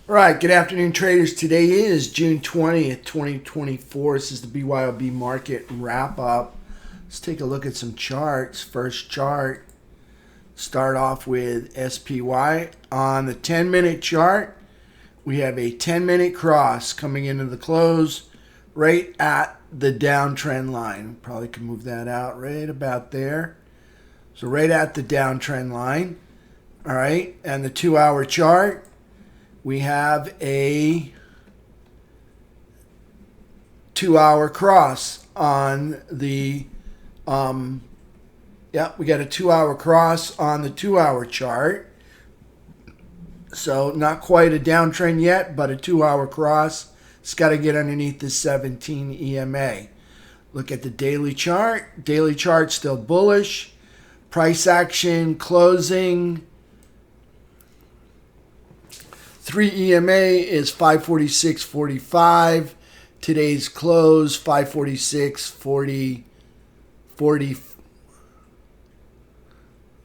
All right, good afternoon, traders. Today is June 20th, 2024. This is the BYOB Market Wrap Up. Let's take a look at some charts. First chart, start off with SPY. On the 10-minute chart, we have a 10-minute cross coming into the close right at the downtrend line. Probably can move that out right about there. So right at the downtrend line. All right, and the 2-hour chart, we have a 2-hour cross on the, we got a 2-hour cross on the 2-hour chart. So not quite a downtrend yet, but a 2-hour cross. It's got to get underneath the 17 EMA. Look at the daily chart. Daily chart still bullish. Price action closing. 3 EMA is 546.45. Today's close 546.40.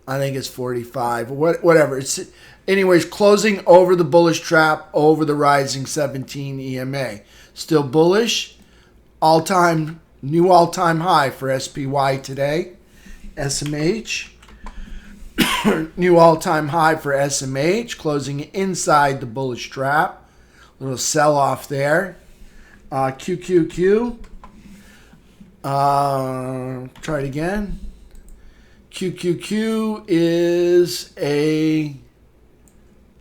I think it's 45. Whatever. It's anyways closing over the bullish trap over the rising 17 EMA. Still bullish. New all-time high for SPY today. SMH. New all-time high for SMH, closing inside the bullish trap. Little sell-off there. QQQ. Try it again. QQQ is a,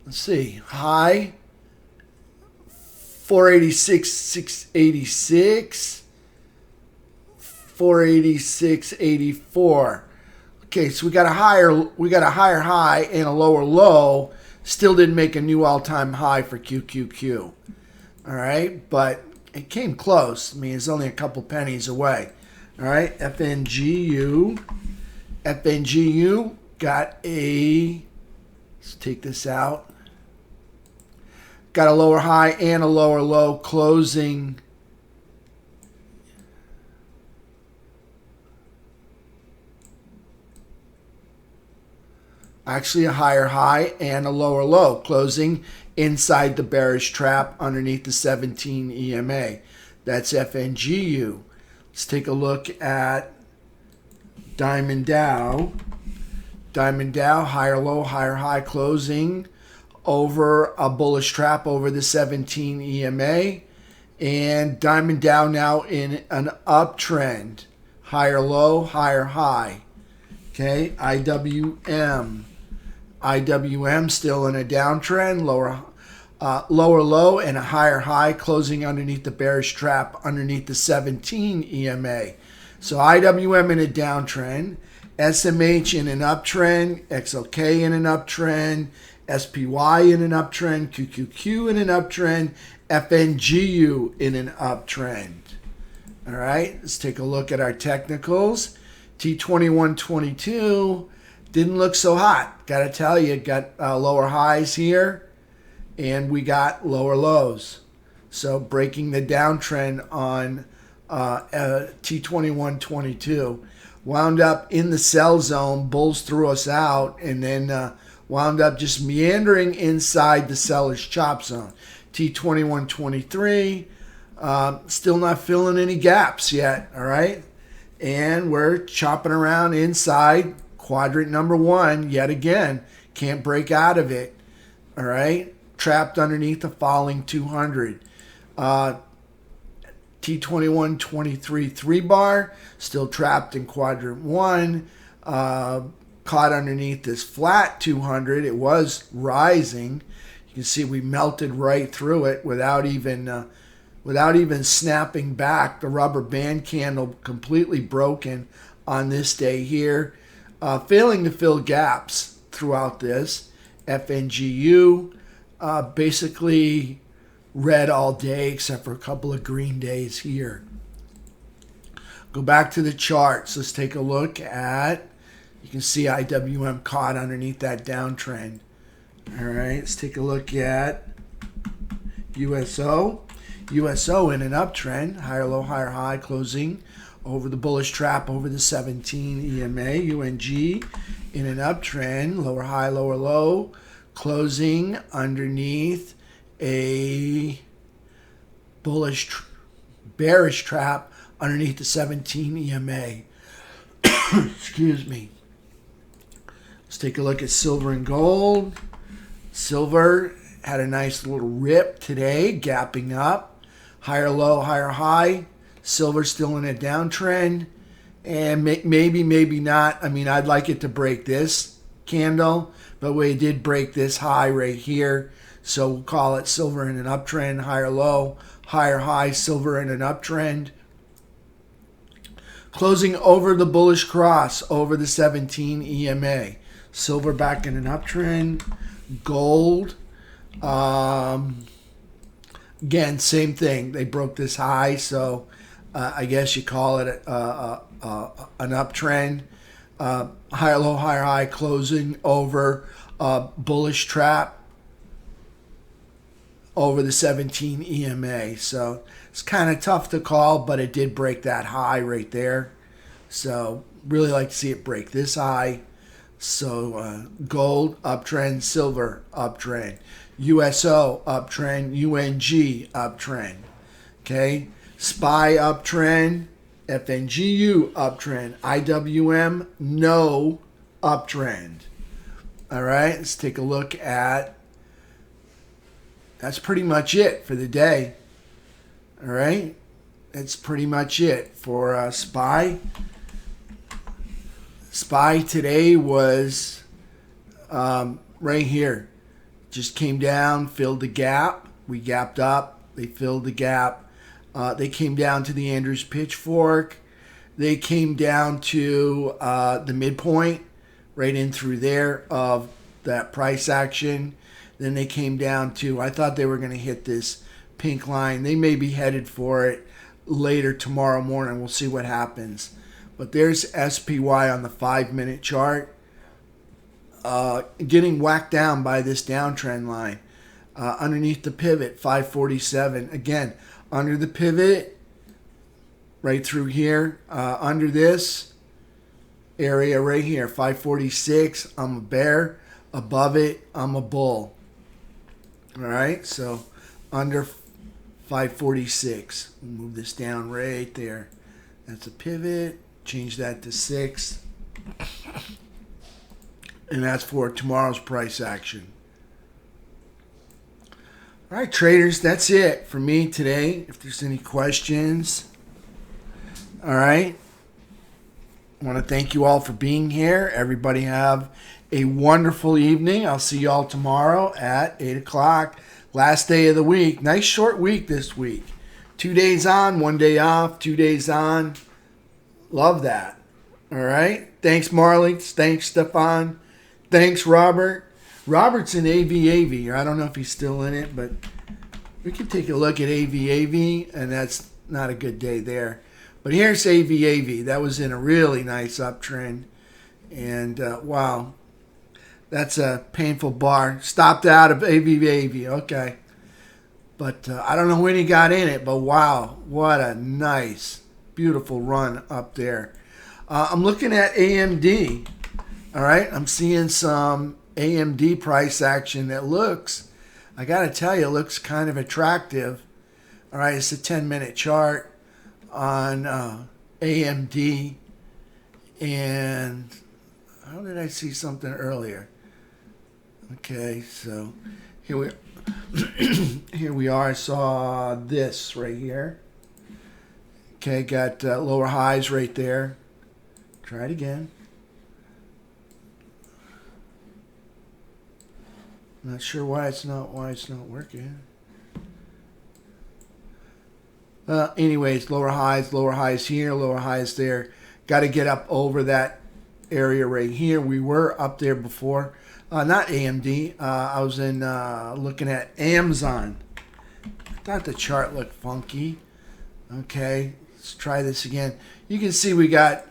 let's see, high 486.686, 486.84. Okay, so we got a higher high and a lower low. Still didn't make a new all-time high for QQQ. All right, but it came close. I mean, it's only a couple pennies away. All right, FNGU got a, let's take this out. Got a lower high and a lower low closing. Actually a higher high and a lower low, closing inside the bearish trap underneath the 17 EMA. That's FNGU. Let's take a look at Diamond Dow. Diamond Dow, higher low, higher high, closing over a bullish trap over the 17 EMA. And Diamond Dow now in an uptrend. Higher low, higher high. Okay, IWM still in a downtrend, lower low and a higher high, closing underneath the bearish trap underneath the 17 EMA. So IWM in a downtrend, SMH in an uptrend, XLK in an uptrend, SPY in an uptrend, QQQ in an uptrend, FNGU in an uptrend. All right, let's take a look at our technicals. T2122 didn't look so hot. Got to tell you, got lower highs here, and we got lower lows. So breaking the downtrend on T2122. Wound up in the sell zone, bulls threw us out, and then wound up just meandering inside the seller's chop zone. T2123, still not filling any gaps yet, all right? And we're chopping around inside quadrant number 1 yet again. Can't break out of it. All right. Trapped underneath the falling 200. T2123 3 bar. Still trapped in quadrant 1. Caught underneath this flat 200. It was rising. You can see we melted right through it without even snapping back. The rubber band candle completely broken on this day here. Failing to fill gaps throughout this. FNGU basically red all day except for a couple of green days here. Go back to the charts. Let's take a look at, you can see IWM caught underneath that downtrend. All right, let's take a look at USO. USO in an uptrend, higher low, higher high, closing over the bullish trap over the 17 EMA. UNG in an uptrend, lower high, lower low, closing underneath a bearish trap underneath the 17 EMA. Excuse me. Let's take a look at silver and gold. Silver had a nice little rip today, gapping up. Higher low, higher high. Silver still in a downtrend. And maybe not. I mean, I'd like it to break this candle, but we did break this high right here. So we'll call it silver in an uptrend, higher low, higher high, silver in an uptrend. Closing over the bullish cross over the 17 EMA. Silver back in an uptrend. Gold. Again, same thing. They broke this high, so I guess you call it an uptrend. Higher low, higher high, closing over bullish trap over the 17 EMA. So it's kind of tough to call, but it did break that high right there. So really like to see it break this high. So gold uptrend, silver uptrend, USO uptrend, UNG uptrend. Okay, SPY uptrend, FNGU uptrend, IWM no uptrend. All right, let's take a look at. That's pretty much it for the day. All right, that's pretty much it for SPY. SPY today was right here. Just came down, filled the gap. We gapped up. They filled the gap. They came down to the Andrews pitchfork. They came down to the midpoint, right in through there of that price action. Then they came down to, I thought they were going to hit this pink line. They may be headed for it later tomorrow morning. We'll see what happens. But there's SPY on the 5-minute chart, getting whacked down by this downtrend line. Underneath the pivot, 547. Again, under the pivot, right through here, under this area right here, 546. I'm a bear. Above it, I'm a bull. All right, so under 546. We'll move this down right there. That's a pivot. Change that to 6. And that's for tomorrow's price action. All right, traders, that's it for me today. If there's any questions, all right. I want to thank you all for being here. Everybody have a wonderful evening. I'll see you all tomorrow at 8 o'clock. Last day of the week. Nice short week this week. 2 days on, 1 day off, 2 days on. Love that. All right. Thanks, Marley. Thanks, Stefan. Thanks, Robert. Robert's in AV. I don't know if he's still in it, but we can take a look at AV, and that's not a good day there. But here's AV. That was in a really nice uptrend. And, wow, that's a painful bar. Stopped out of AV. Okay. But I don't know when he got in it, but wow, what a nice, beautiful run up there. I'm looking at AMD. All right, I'm seeing some AMD price action that looks, I got to tell you, looks kind of attractive. All right, it's a 10-minute chart on AMD. And how did I see something earlier? Okay, so here we are. I saw this right here. Okay, got lower highs right there. Try it again. Not sure why it's not working. Anyways, lower highs here, lower highs there. Got to get up over that area right here. We were up there before. Not AMD. I was in looking at Amazon. I thought the chart looked funky. Okay, let's try this again. You can see we got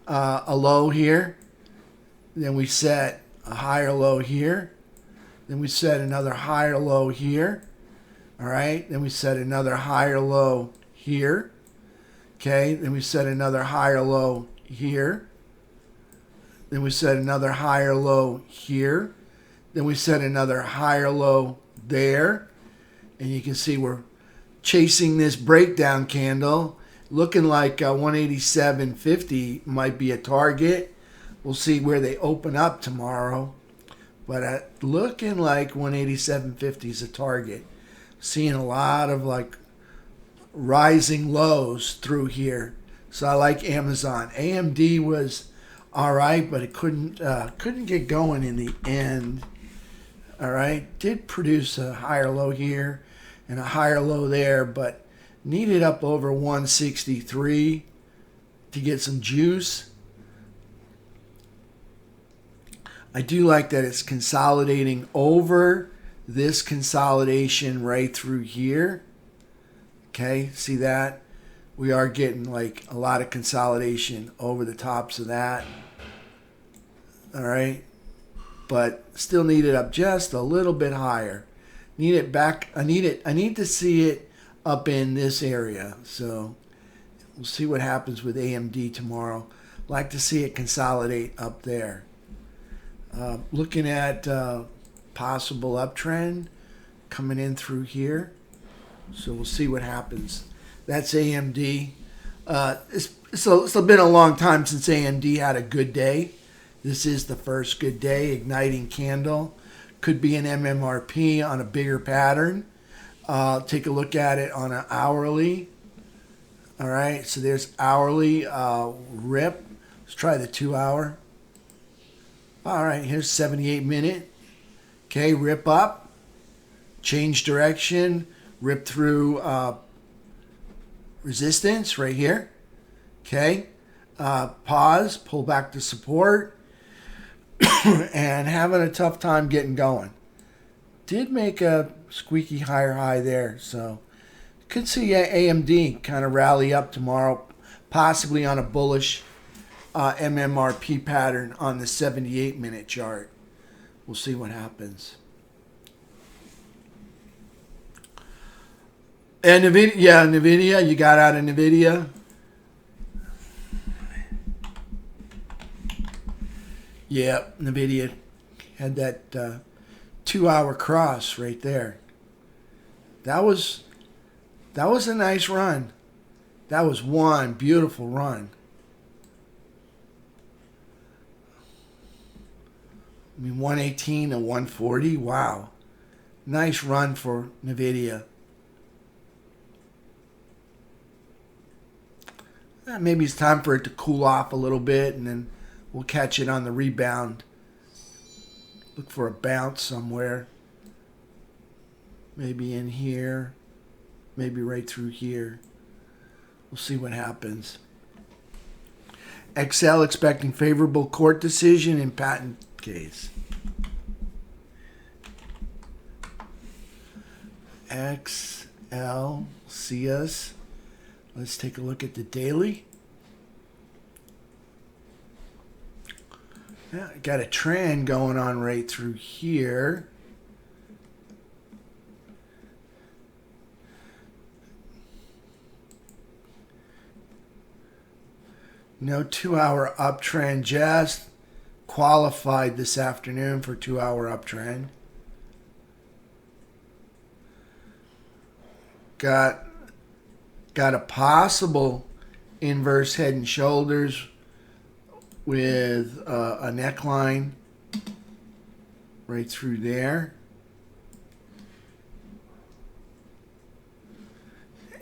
a low here. Then we set a higher low here. Then we set another higher low here. All right. Then we set another higher low here. Okay. Then we set another higher low here. Then we set another higher low here. Then we set another higher low there. And you can see we're chasing this breakdown candle, looking like 187.50 might be a target. We'll see where they open up tomorrow, but looking like 187.50 is a target. Seeing a lot of like rising lows through here, so I like Amazon. AMD was all right, but it couldn't get going in the end. All right, did produce a higher low here and a higher low there, but needed up over 163 to get some juice. I do like that it's consolidating over this consolidation right through here. Okay, see that? We are getting like a lot of consolidation over the tops of that. All right, but still need it up just a little bit higher. Need it back. I need to see it up in this area. So we'll see what happens with AMD tomorrow. Like to see it consolidate up there. Looking at possible uptrend coming in through here. So we'll see what happens. That's AMD. It's been a long time since AMD had a good day. This is the first good day. Igniting candle. Could be an MMRP on a bigger pattern. Take a look at it on an hourly. All right, so there's hourly rip. Let's try the 2 hour. All right, here's 78-minute. Okay, rip up. Change direction. Rip through resistance right here. Okay, pause. Pull back to support. And having a tough time getting going. Did make a squeaky higher high there, so could see AMD kind of rally up tomorrow, possibly on a bullish MMRP pattern on the 78-minute chart. We'll see what happens. And NVIDIA, you got out of NVIDIA. Yeah, NVIDIA had that 2 hour cross right there. That was a nice run. That was one beautiful run. I mean, 118 to 140. Wow. Nice run for NVIDIA. Maybe it's time for it to cool off a little bit, and then we'll catch it on the rebound. Look for a bounce somewhere. Maybe in here. Maybe right through here. We'll see what happens. XL expecting favorable court decision in patent case. XL, see us. Let's take a look at the daily. Yeah, got a trend going on right through here. No 2 hour uptrend, just qualified this afternoon for 2 hour uptrend. Got a possible inverse head and shoulders with a neckline right through there.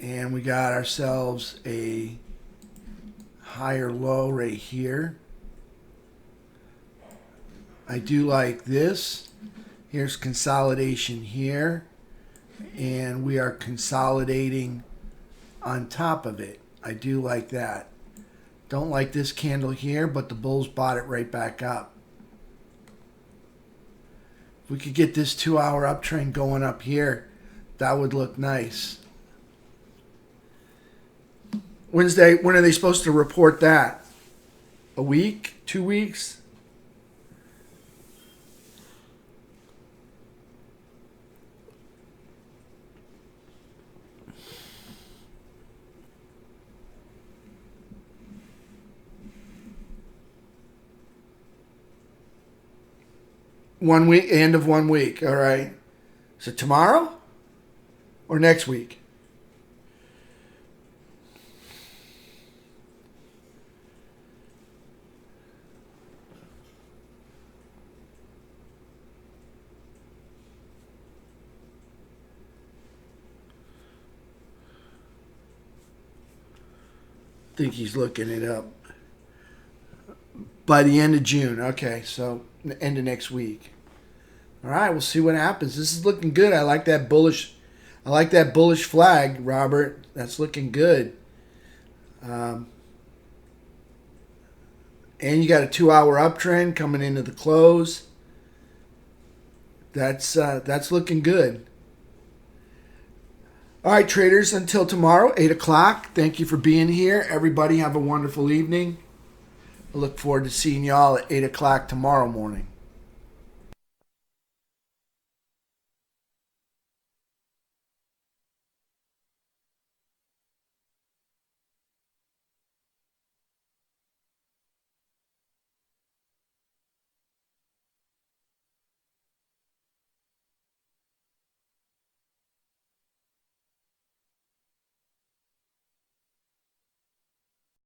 And we got ourselves a higher low right here. I do like this. Here's consolidation here. And we are consolidating on top of it. I do like that. Don't like this candle here, but the bulls bought it right back up. If we could get this 2 hour uptrend going up here, that would look nice. When are they supposed to report that? A week? 2 weeks? One week, end of 1 week. All right. So tomorrow? or next week? I think he's looking it up. By the end of June. Okay, so the end of next week. All right, we'll see what happens. This is looking good. I like that bullish flag, Robert. That's looking good. And you got a 2-hour uptrend coming into the close. That's looking good. All right, traders, until tomorrow, 8 o'clock. Thank you for being here. Everybody have a wonderful evening. I look forward to seeing y'all at 8 o'clock tomorrow morning.